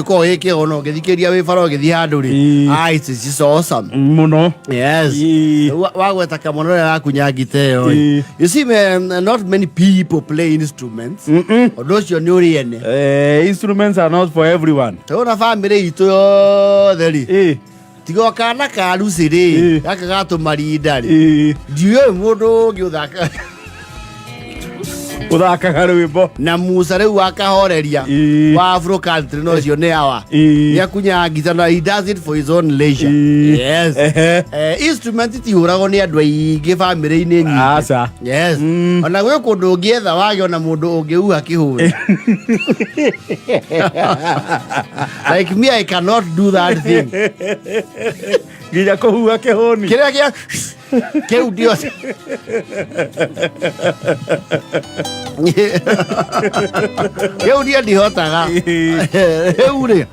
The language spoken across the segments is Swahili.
ko eke ono githikeria we faro githi handu ri this is awesome muno yes wagweta kamono ya kunyagite yo you see man, not many people play instruments those you know instruments are not for everyone tona family itu yo theri tigo kana karu siri gaka gato marinda ri ndiwe mundu ngiuthaka uthaka garwimbo na Musa reu akahoreria wa Afro country no cio ne awa ya kunya gitana he does it for his own leisure yes instrument ti hurago ni andu aingi family ni nyingi asa yes ona gwe kundu ngietha wagiona mundu ungiuha kihuri like me I cannot do that thing nginya kuhua kihoni kiria kia keu ndio keu ndio ndihotaga eu ri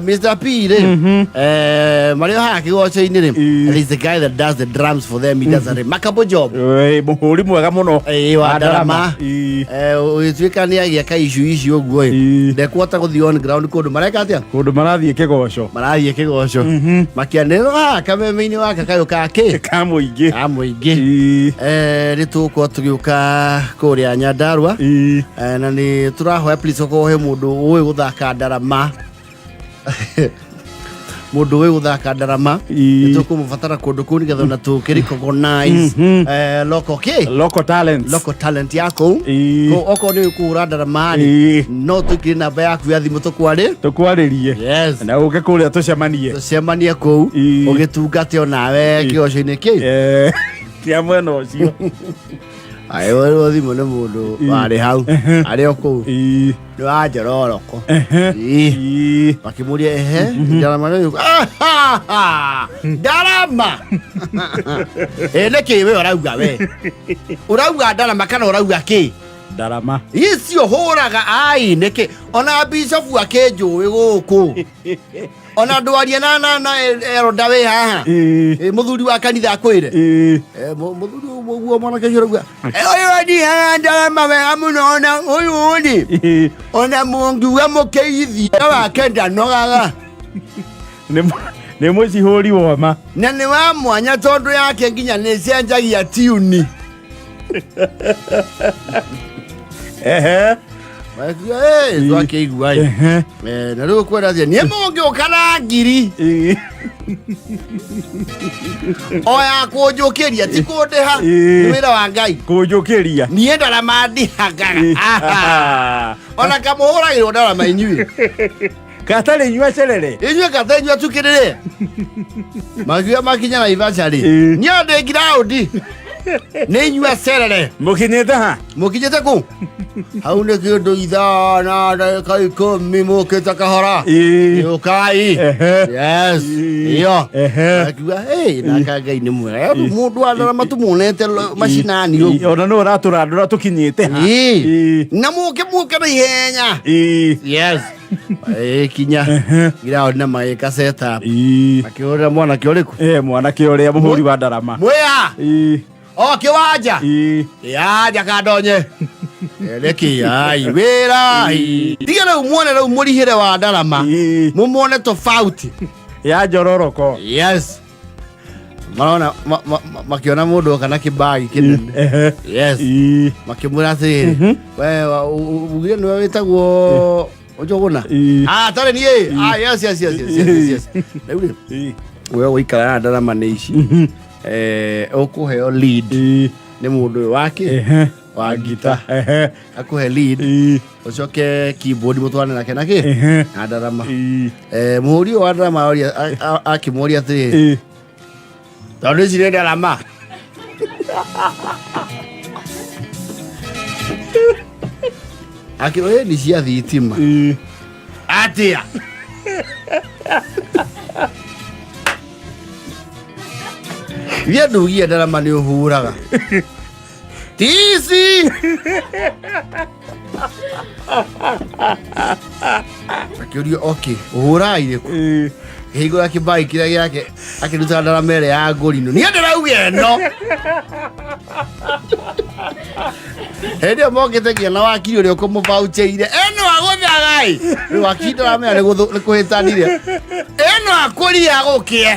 Mr. P ri Mario haki gocho-ini ri is the guy that does the drums for them. He does a remarkable job. Muhuri mwega muno wa Ndarama uitwika ni agia ka ici uguo ndekwota guthi on ground kundu mareka atia kundu marathie kigoco makianero Kameme-ini waka kayo kake kamuingi rituko tugiuka kuria Nyandarua na ni turahoya please okohe mundu uwe guthaka Ndarama mundu we guthaka Ndarama tukumubatara kundu kuni getha na tukiricognize local talent yako oko ni kuura Ndarama no tukiri namba yaku ya thimu tukwaririe yes na uke kuria tucemanie ku ugitungate onawe kioco-ini ki kia mwena ucio ayo thimu ni mundu wari hau ari oku ni wa njororoko makimuria Ndarama Ndarama niki we urauga we urauga Ndarama kana urauga ki Ndarama icio huraga ai niki ona bishop wake njuwi guku ona ndwarie na eroda we haha muthuri wa kanitha akwire muthuri uguo mwana ke urauga oyo ni Ndarama we amuno uyu ni ona mungiuga mukeithia wake ndanogaga ni mucihuri woma na ni wa mwanya tondu yake nginya ni cenjagia tune zwake iguai na riu kwenda thia nie mungi ukana ngiri oya kunjukiria ti kundiha ni wira wa Ngai kunjukiria nie Ndarama ndihangaga ona kamuhuragirwo Ndarama inyui katari nyua cerere inyui katari nyua tukirire magia makinya na ivachari nyande ground ni nyua cerere mukinyete ku hau ni kindu ithana ndagika ikumi mukite kahora yukai yes iyo akiuga naka Ngai ni mwega mundu wa Ndarama tumunete macinani uguo ona no raturandura tukinyite ha na muke na ihenya yes kinya gira na maika setup akiora mwana kioriku mwana kioria muhuri wa Ndarama mwea kiwanja yaja kadonye leki ai wera tigana umuone na umurihire wa Ndarama mumuone tofauti ya njororoko yes maona makiona mundu kana kibagi kinene yes makimura thiri we ugire ni witagwo Njuguna tare ni yes we wikara Ndarama ni ici ukuheo lead ni mundu wake wa gita akuhe lead ucoke keyboard mutwane nake naki na Ndarama muhuri wa Ndarama akimuria atiriri tondu ici ni Ndarama akiroye ni cia thitima atia Via ndugia Ndarama ni uhuraga tisi Akĩũrio okay ũhũra irĩkũ kĩhingũra kĩbagi kĩrĩa gĩake akĩruta ndarama ĩrĩa ya ngũrinũ niĩ ndĩrauga ĩno hĩndĩ ĩyo mokĩte kiana wakiri ũrĩa ũkũmũbauchĩire ĩno agũthagai rĩu wakiri ndaramenya nĩ kũhĩtanire ĩno akũria gũkĩe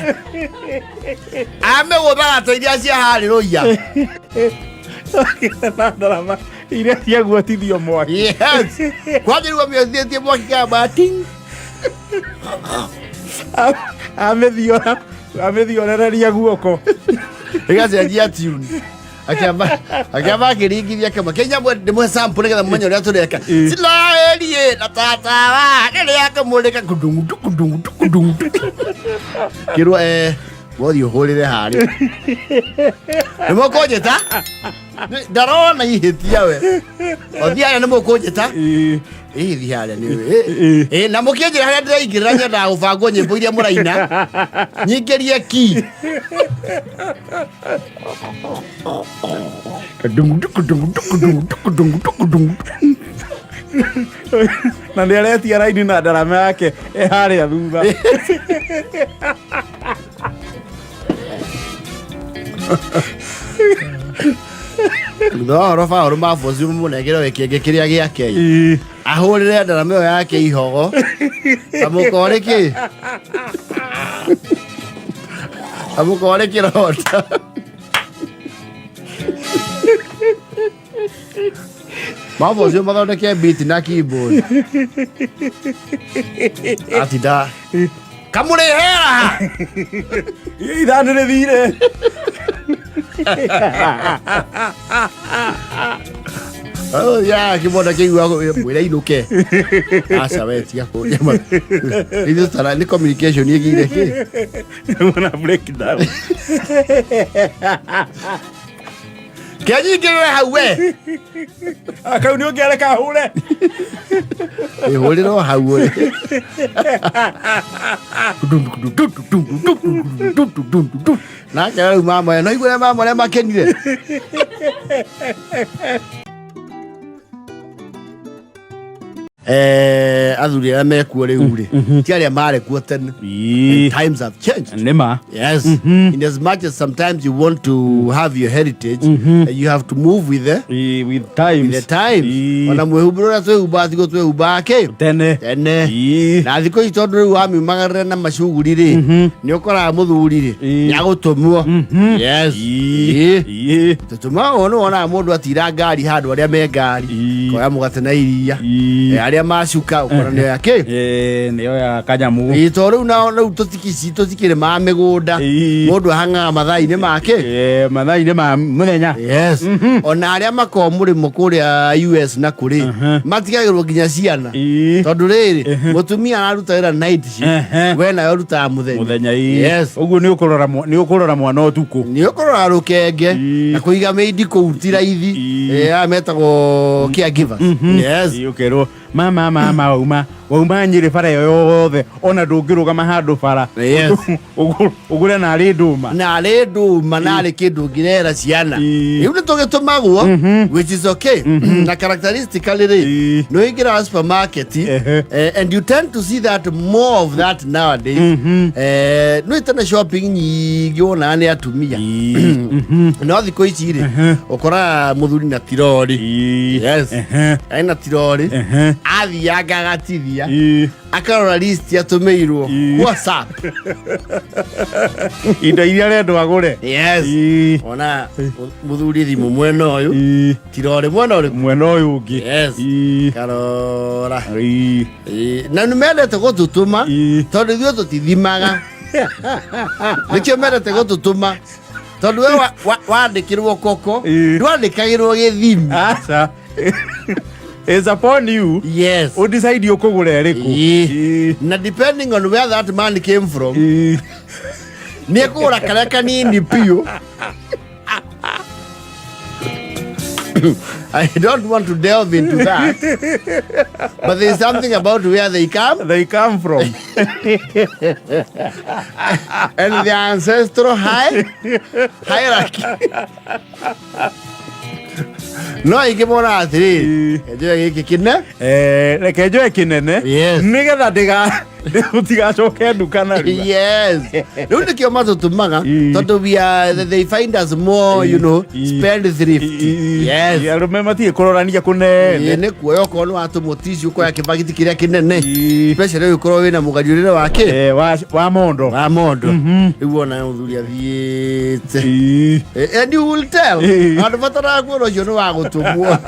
amĩgũthaga ta iria ciaharĩrũia ndarama iria ciaguotithio mwaki yes kwanjĩrua mĩothĩtie mwaki kamba ting amĩthiorereria guoko ĩgacenjia tune akĩamba akĩringithia kĩama kĩnyamwe ndĩmwe sample nĩgetha mũmenye ũrĩa tũreka silaerie na tatawa rĩrĩa akamũrĩka kundungu kĩrwo wothi ũhũrĩre harĩ nĩmũkũnjĩta ndarona ihĩtia we othi aya nĩmũkũnjĩta ithi harĩa nĩwe na mũkĩnjĩra harĩa ndĩraingĩrĩra nyendaga gũbangwo nyĩmbo iria mũraina nyingĩrie ki na nĩ aretia raini na ndarama yake harĩa thutha thutha wa horo baũrũ maboci mũnengere kĩenge kĩrĩa gĩake ahũrĩre ndarama ĩyo yake ihogo amũkorĩ kĩ amũkorĩ kĩrota maboci mathondeke beat na keyboard atinda kamũrĩhera ithanũ rĩthire ya kĩbonda kĩigua mwĩra inũke aca we tiga kũnjama ithuĩ tara nĩ communication ĩgire kĩ mwana break down kĩanyingĩrĩre hau we akau nĩ ũngĩareka hũre ĩhũrĩrwo hau ũrĩ nake rĩu mama no igũre mama ũrĩa makenire athuri arĩa mekuo rĩu rĩ ti arĩa marĩ kuo tene times have changed nĩma yes in as much as sometimes you want to have your heritage you have to move with the time ona mwĩhumbĩro ũrĩa twĩhumbaga thikũ twĩhumbaga kĩ tene na thikũ ici tondũ rĩu wamiumagarĩre na macuguri rĩ nĩ ũkoraga mũthuri rĩ nĩagũtũmwo yes tũtũmaga ũũ nĩ wonaga mũndũ atira ngari handũ arĩa me ngari koya mũgate na iria arĩa macuka ũkora nĩo ya kĩ nĩyo ya kanyamu tondũ rĩu nao rĩu tũtikĩrĩ ma mĩgũnda mũndũ ahangaga mathaa-inĩ make mathaa-inĩ ma mũthenya yes ona arĩa makoragwo mũrĩmo kũrĩa US na kũrĩ matigagĩrwo nginya ciana tondũ rĩrĩ mũtumia araruta wĩra night shift we nayo rutaga mũthenya yes ũguo nĩ ũkũrora mwana ũtukũ nĩ ũkũrora rũkenge na kũiga maidi kũu ti raithi metagwo caregivers yes ũkerwo mama wauma Nyĩrĩ bara ĩyo yothe ona ndũngĩrũgama handũ bara ũgũre narĩ ndũma narĩ kĩndũ ngĩrera ciana rĩu nĩ tũgĩtũmagwo which is okay na characteristically rĩ nĩ ũingĩraga supermarket and you tend to see that more of that nowadays nĩ tene shopping nyingĩ wonaga nĩ atumia no thikũ ici rĩ ũkoraga mũthuri na tirori yes aina tirori athianga agatithia akarora list atũmĩirwo WhatsApp indo iria arenda agũre yes ona mũthuri thimũ mwena ũyũ tirori mwena ũyũ ũngĩ yes karora na nĩ mendete gũtũtũma tondũ ithuĩ tũtithimaga nĩkĩo mendete gũtũtũma tondũ we wandĩkĩrwo koko ndwandĩkagĩrwo gĩthimi aca is upon you yes decide ukugura ĩrĩkũ na depending on where that man came from nĩ kũgũra karĩa kanini piũ I don't want to delve into that but there's something about where they come from and the ancestral hierarchy No ingimona atiri kenjoe giki kine kenjoe kinene nigetha ndigacoke nduka na yes riu nikio matutumaga tondu they find us more you know spend thrift yes arume matige kurorania kunene ni kuoya okorwo ni watumutici ukoya kibagiti kiria kinene especially ukorwo wina mugariurire wake wa mondo riu ona uthuri athiite and you will tell andu batara kuona ucio ni wa gutumwo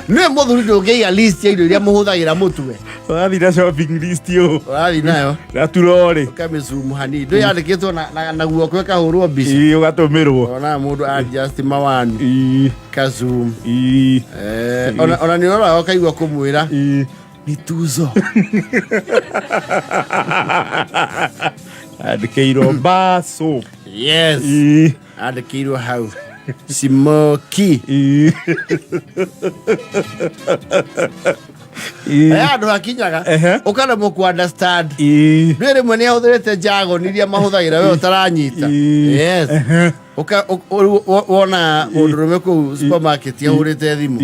ni muthuri ndungiiga list ya indo iria muhuthagira mutwe wathira shopping list yo wathi nayo gaturori kamisumu hani ndo yandikitwo na guoko kahurwo mbica ugatumirwo ona mundu adjust mawani kazum ona ni ora okaigwa kumwira ni tuzo adikeiro baso yes adikeiro how simoki andu akinyaga ukana mu ku understand ndire mwene ahuthirite jago niria mahuthagira we utaranyita yes wona mundurume ku supermarket yahurite thimu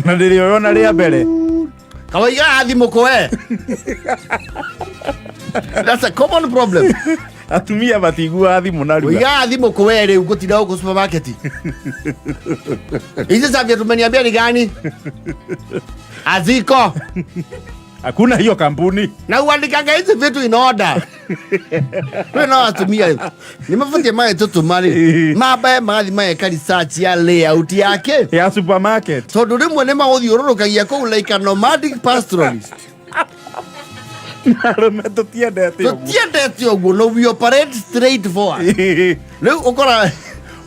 na ndiri yona ria mbere kawaiga thimu kwe that's a common problem atumia batigua thimu na ruga wiga thimu kwe riu gutinda ku supermarket hizi savia tumeniambia ni gani aziko hakuna hiyo kampuni na uandikaga hizi vitu in order wewe na atumia nimefutie mae tutumari mabae magathi mae ka research ya layout yake ya supermarket tondu rimwe ni maguthiururukagia ku like a nomadic pastoralist arume tutiendete uguo no we operate straight forward riu ukora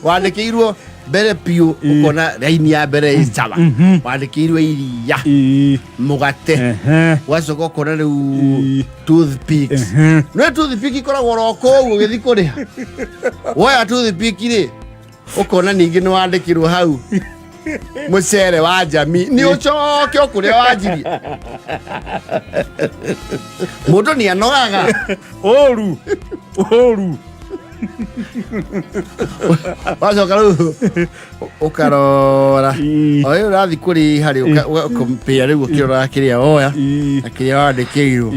wandikirwo mbere piu ukona raini ya mbere icaba wandikirwo iria mugate wacoka ukona riu toothpicks no toothpick ikoragwo roko uguo githi kuriha woya toothpick ri ukona ningi ni wandikirwo hau mucere wa jami ni ucoke ukuria wanjiri mundu ni anogaga oru wacoka riu ukarora oyo urathi kuri hari ukompea riu ukirora kiria oya na kiria wandikirwo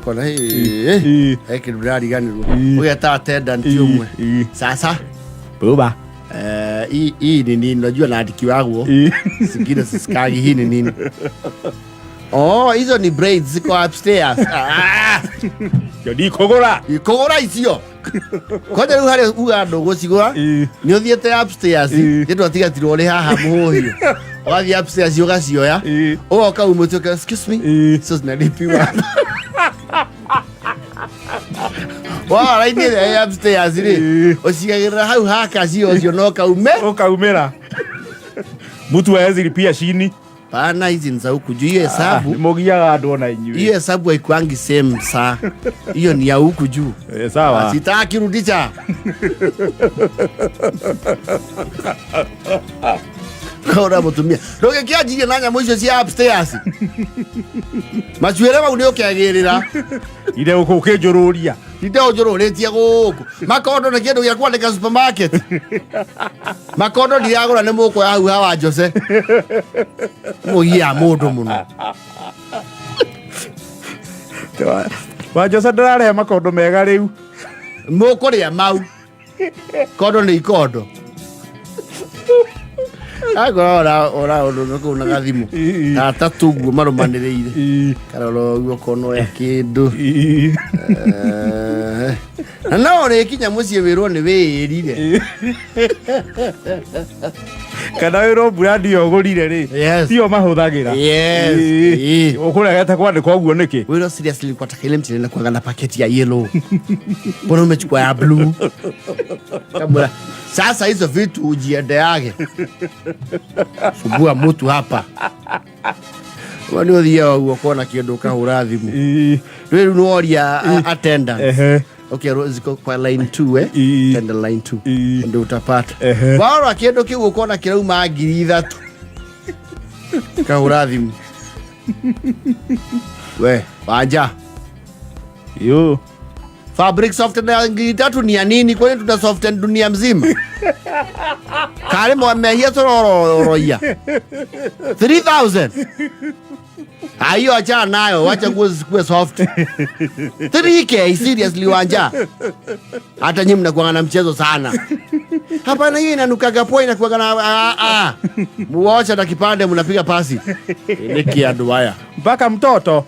kona hii ekindu ndariganirwo ugeta attendant umwe sasa buba hii ni nini unajua naandiki wagwo zingine sisikagi hii ni nini hizo ni braids ziko upstairs yodi kogora icio koja riu hari uga ndogo cigura ni uthiete upstairs ndio atigatirwo ri haha muhio wathi upstairs ugacioya ugoka umutuka excuse me so zinalipiwa wa raini ya upstairs ri ucigagira hau haka cio no kaumira mutu azilipia chini pana hizi ni za huku juu hiyo hesabu mogiaga andu ona inyuĩ hiyo hesabu haikuangi same saa hiyo ni ya huku juu sawa sitaki rudisha kaura mutumia ndoge kiajirie na nyamũ icio cia upstairs macuĩre mau nĩ ũkĩagĩrĩra ire ũkĩnjũrũria inde ũnjũrũrĩtie gũkũ makondo nĩ kĩndũ gĩa kwandĩka supermarket makondo ndiragũra nĩ mũkũoya hau hawa Jose mũgia mũndũ mũno wa Jose ndĩrarehe makondo mega rĩu mũkũrĩa mau kondo nĩ ikondo ora undu ko na gathimu tatu guo marumaniriire karoro guo kono ya kindu na ore kinya mucie wirwo ni wirire kana wiro brandi yogurire ri tio mahuthagira ukuregete kwandika uguo niki wiro seriously kwa takile mtine na kwanga na paketi ya yellow mbona umechukua ya blue kabla sasa hizo vitu ujiendeage subua mtu hapa wani othia uguo kona kindu kahura thimu riu noria attendant okay ziko kwa line 2 tenda line 2 ndio utapata wao akiendo kigu kona kirauma 3,000 kahura thimu we wanja yo Fabric softener ngiri 3 ni ya nini? Kwa nini tuna soften dunia mzima? Kale mwamehia roya 3000. Hayo acha nayo, wacha nguo zikuwe soft. 3K seriously wanja. Hata nyinyi mnakuwa na mchezo sana. Hapana, hiyo inanukaga poa, inakuwa na muacha na kipande mnapiga pasi. Niki andwaya. Mpaka mtoto.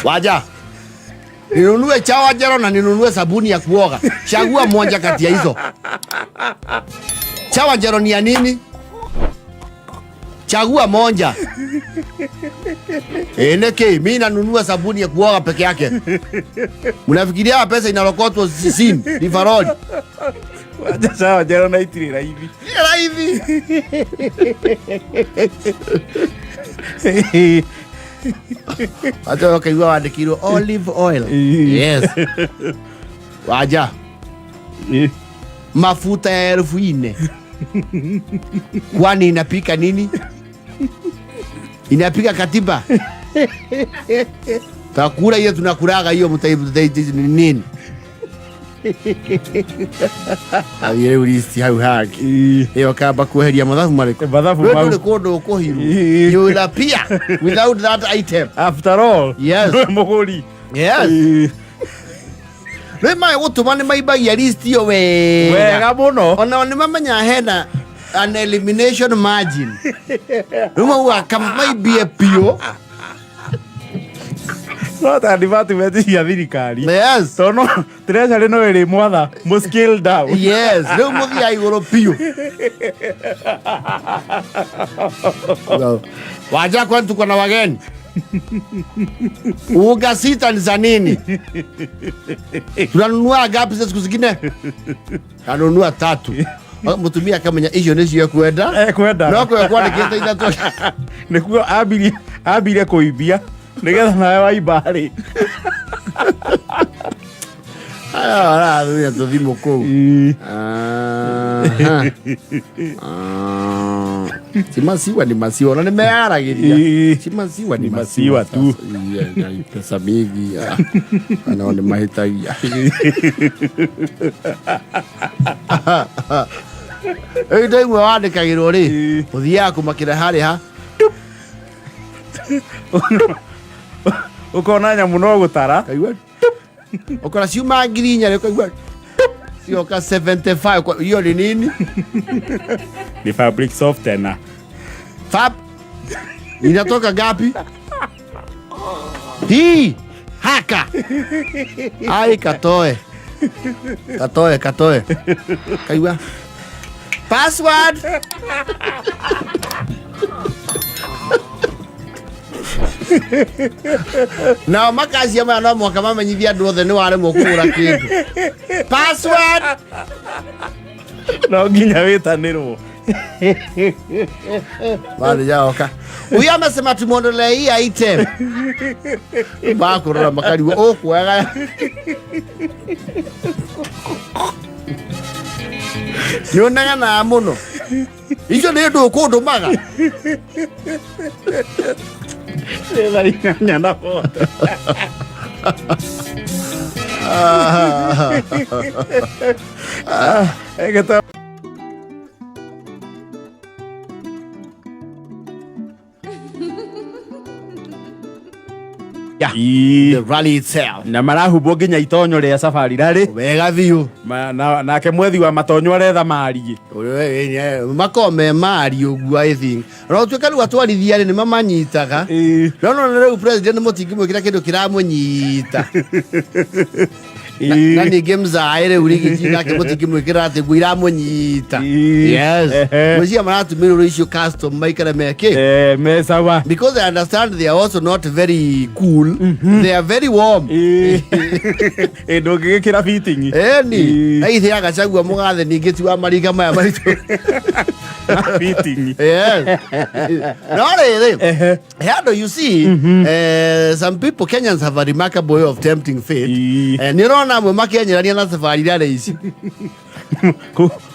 Waja. Ninunue chawa jero na ninunue sabuni ya kuoga. Chagua moja kati ya hizo. Chawa jero ni ya nini? Chagua moja. Neke, mimi nanunua sabuni ya kuoga peke yake. Mnafikiria pesa inalokotwa sisini, ni farodi. Waja sawa jero na itirira hivi. Hata wakaiwa wandikirwo olive oil. Yes. Waja. Mafuta ya 4,000. Kwani inapika nini? Inapika katiba. Takula hiyo tunakulaga hiyo nini? Aye ulisi hau haki. Hiyo kaba kuheria mathafu mariko. Mathafu mau. Wewe kodo kohiru. You will appear without that item. After all. Yes. Mogori. Yes. Rema utumane maibagia list yo wega muno. Ona ni mamanya hena an elimination margin. Rema wa kama maibie pio. Sota department ya thirikari. Yes. Tono treasury no ere mwatha mo scale down. Yes. Leo muthia igoro pio. Waja kwa tuko na wageni. Uga sita ni za nini? Tunanunua gapi siku zingine? Kanunua 3. Mutumia kama hiyo ndio ya kwenda? Kwenda. Noko ya kwenda kieta inatosha. Nikuwa abire kuibia. Nigetha nawe waibari. Ara ndio tuthimo kou. Simasiwa ni masiwa na nimearagiria. Simasiwa ni masiwa tu. Pesa mingi. Anaona mahitaji. Ndio mwandikagirwo ri. Uthia kumakira hari ha. Ukona nyamu no gutara. Kaigua. Ukona ciuma ngiri 4 kaigua. Sioka 75 hiyo ni nini? Ni fabric softener. Fab. Inatoka gapi? Hii haka. Ai katoe. Kaigua. Password. Na makazi ya mwana mwaka mama nyivia andu othe ni ware mukura kindu. Password. No nginya witanirwo. Bali yaoka. Uyu amesema tumondole hii item. Bakurora makari wo kwega. Nyonaga na muno. Icio nĩ ndũ kũndũmaga. Nyana foto. Egeta the rally itself. Na marahubwo nginya itonyo ria safari rari. Wega biu. Nake mwethi wa matonyo aretha marie. Makome mari uguo I think. No tuka ru atwarithia ni mamanyitaga. No reu president mutingi mwikira kindu kiramunyita. Na ninge mzaire urigiti nake mutingi mwikira ati guira munyita. Yes. Mucia maratumirwo icio custom maikara meke. Mesawa. Because I understand they are also not very cool. They are very warm. Ndungigikira fitting. Ni. Ai thiaga cagua mugathe ningi ti wa mariga maya maritu. Fitting. Yes. No, you see, some people, Kenyans have a remarkable way of tempting fate. And you know, I'm a Kenyan na safari that is.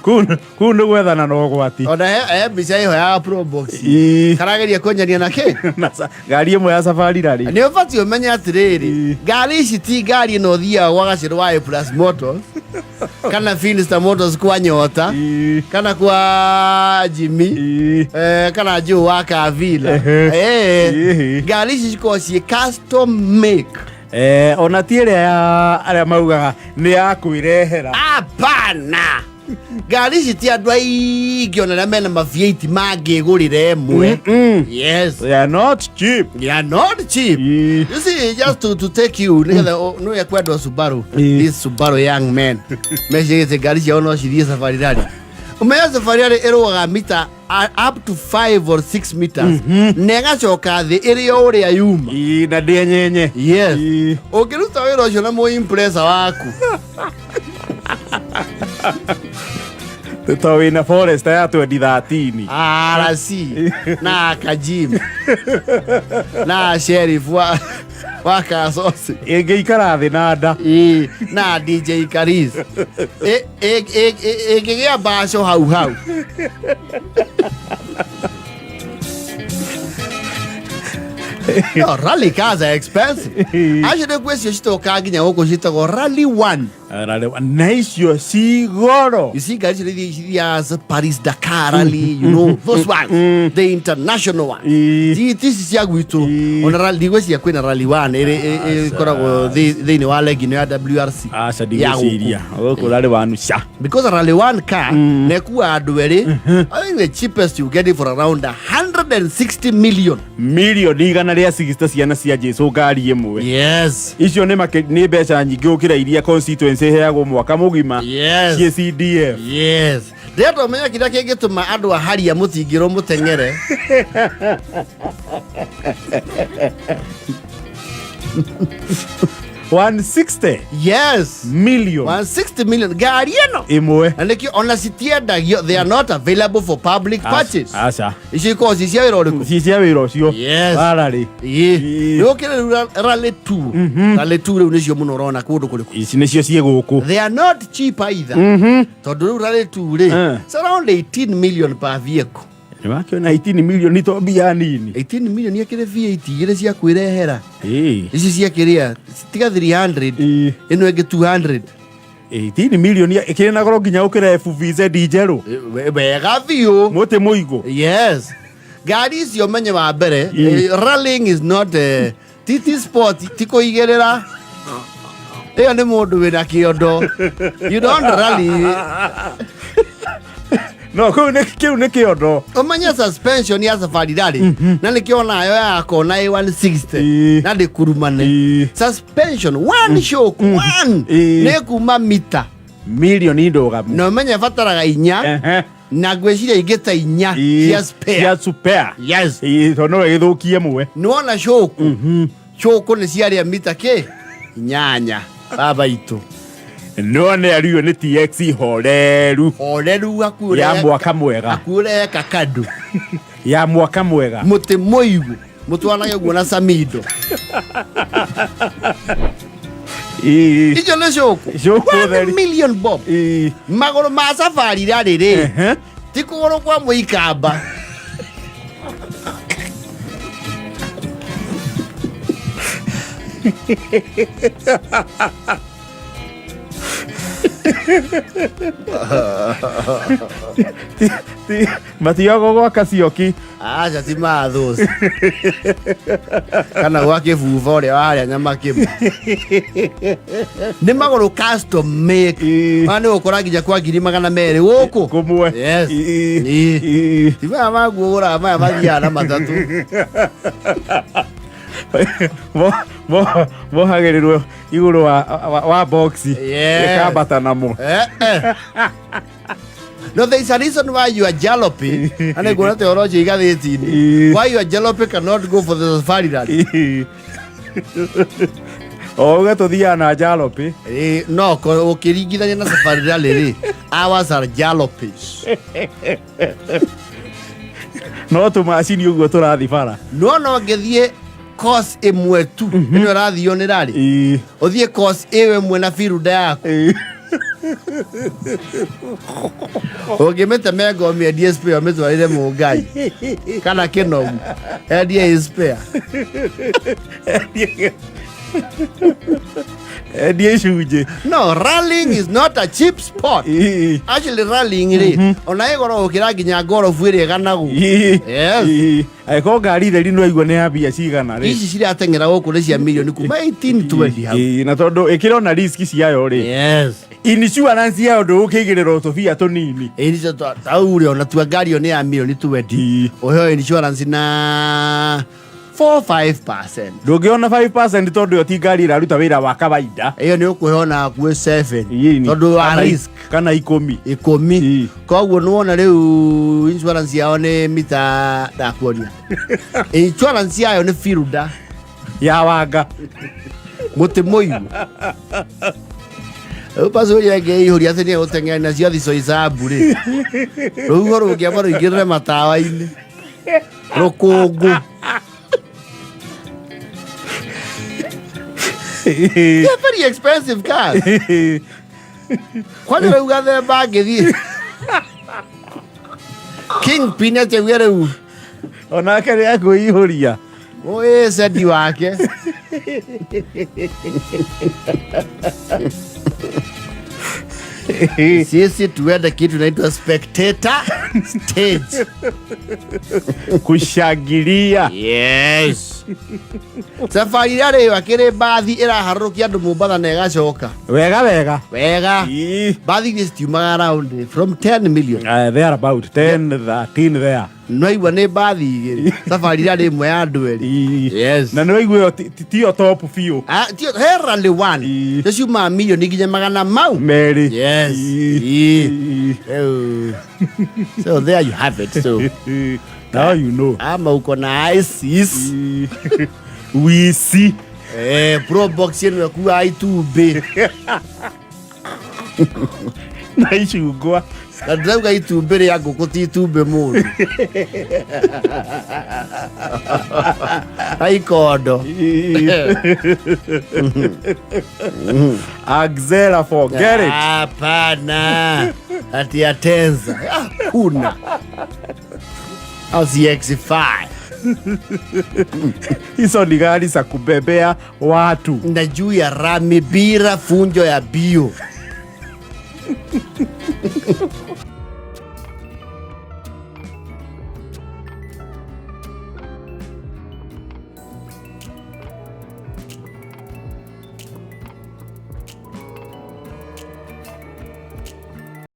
Kuna weather na no gwati. Ona bisa yo ya pro box. Karageria konyania na ke. Gari imwe ya safari rari. Ni ofati omenya atiriri. Gari ici ti gari no thia wagacirwa wa plus Motors. Kana Finistar Motors kwa Nyota. Kana kwa Jimmy. Kana Joe wa Kavila. Gari ici ko ci custom make. Ona tiere ya aria maugaga ni ya kwirehera. Apana. Gari ici ti andũ aingĩ ona mena ma-V8 mangĩgũrire ĩmwe. Yes. They are not cheap. They are not cheap. You see, just to take you, no ya kwenda Subaru. This Subaru young man. Mecigĩte gari ciao no cithiĩ safari rally. Umenya safari rally ĩrũgaga mita up to 5 or 6 meters. Na ĩgacoka thĩ ĩrĩ o ũrĩa yuma. Na ndĩenyenye. Yes. Ũngĩruta wĩra ũcio na mũimpressor waku. Tuto wina forest ya 2013. Rasi. Na Kajim. Na Sheriff wa Kasosi. Ingeikara thĩ na nda. Na DJ Karis. Ingĩgĩa mbaco hau. No, rally cars are expensive. Actually, question shitoka nginya huko shitoka Rally 1. Na icio cigoro. You see, guys, there's Paris Dakar Rally, you know, those ones, the international one. This is Yaguito. On a rally, was ya Queen Rally 1. They know Alleg in WRC. Syria. Because a Rally 1 car, Nekua Adwere, I think the cheapest you get it for around 160 million. Ria sigista ciana cia Jesu ngari imwe. Yes. Icio ni mbeca nyingĩ ukira iria constituency heagwo mwaka mugima. Yes. CDF. Yes. Ndeto menya kira kĩngĩtũma andũ a haria mũtingĩrwo mũteng'ere. 160. Yes. Million. 160 million. Gari ĩno. Imwe. Na nĩkĩo ona citiendagio, they are not available for public purchase. Aca. Ici ko cia wĩra ũrĩkũ? Cia wĩra ũcio. Yes. Rally. Nĩũkĩrĩ Rally 2. Rally 2 rĩu nĩcio mũno ũrona kũndũ kũrĩkũ. Ici nĩcio ciĩ gũkũ. They are not cheap either. Tondũ rĩu Rally 2 rĩ, it's around 18 million per vehicle. Niwakiona 18 million ni to mbia nini. 18 million yakire V8 igire cia kwirehera. Ici cia kiria tiga 300 ino ĩngĩ 200. 18 million ikire na goro nginya ukire FVZ njerũ. Wega biũ. Mũtĩ mũigũ. Yes. Gari icio menye wa mbere, rallying is not TT sport tikuigerera. Ĩyo nĩ mũndũ wĩna kĩondo. You don't rally. No, kiu ni kiondo. Omanya suspension ya safari rally. Na nikiona ayo ya kona 160. Na ndikurumane. Suspension one shock one. Ne kuma mita million ndoga. No menya fataraga inya. Na gweciria igeta inya cia spare. Ya spare. Yes. No igithukie mwe. Nuona shock. Shock ni ciaria mita ke inyanya. Baba itu. No ne ariyo ni TX horeru akure ya mwaka mwega akure kakadu ya mwaka mwega muti moigu mutwanage guona samido ijo ne shoko 1 million bob magoro ma safari rarire tikugoro kwa muikamba Matiago gwaka Cionki. Aca ti mathũci. Kana gwake buba ũrĩa warĩa nyama kĩmwe. Nĩ magũrũ custom make. Nĩ ũkora nginya kwa 200,000 gũkũ. Kũmwe. Yes. Ti maya maguo maya mathiaga na matatũ. Mohagerirwo iguru wa boxi ikambata namo. No, there is a reason why you are jalopy. And I go to theology why you are jalopy cannot go for the safari rally. Oga tuthia na jalopi. No, ukiringithania na safari rally hours are jalopies. No tu macini uguo turathi bara. No ngethie course imwe tu. Ino rathio ni rally. Uthie course ewe mwe na firuda yako. Mete mego mi DSP ametwarire Mungai. Kana kino. DSP. No, rallying is not a cheap sport. Actually, rallying is. Onaigoro ukira ginya goro fuire ganagu. Yes. Aiko gari theri no igwo ne abia cigana ri. Ici ciri atengera guku ni cia milioni kuma 1820 hau. Na tondu ikiro na risk ciayo ri. Yes. Insurance yayo ndu ukigirira tufia tunini. Ini tauri ona tua gari oni ya milioni 20. Oyo insurance na 4-5%. Ndungiona 5% tondu yo ti ngari iraruta wira wa kawaida. Iyo ni ukuhona ku 7 tondu wa risk kana 10. Koguo nuona riu insurance yao ni mita ndakuonia. Insurance yayo ni firuda ya wanga muti muyu. Upazo yake ihuria thini uteng'ena na cia thico icabu ri. Rugo rungia ingirire matawa-ini. Rukungu. They're very expensive cars. Kwani rauga themba ngithi King Peanut were onake ri akuihuria oe sedi wake. Sisi tuende kitu inaitwa spectator stage. Kushangilia. Yes. Safari yale wakire bathi iraharukia andu Mombasa na igacoka. Wega. Bathi is around from 10 million. They are about 10-13 there. No igwa ne bathi safari yale imwe ya andu eri. Yes. Na no igwa tio top fio. Tio herally one. Just you ma million nginya magana mau. Mary. Yes. So there you have it. So now you know. Ama uko na ISIS. We see. Pro box yenu ya kuwa I2B. Na ichugwa. Na drauga I2B ya gukuti I2B mundu. Hai kodo. Axela forget it. Hapana. Ati atenza. Kuna. Au CX5. Hizo ni gari za kubebea watu. Na juu ya rami bila funjo ya bio.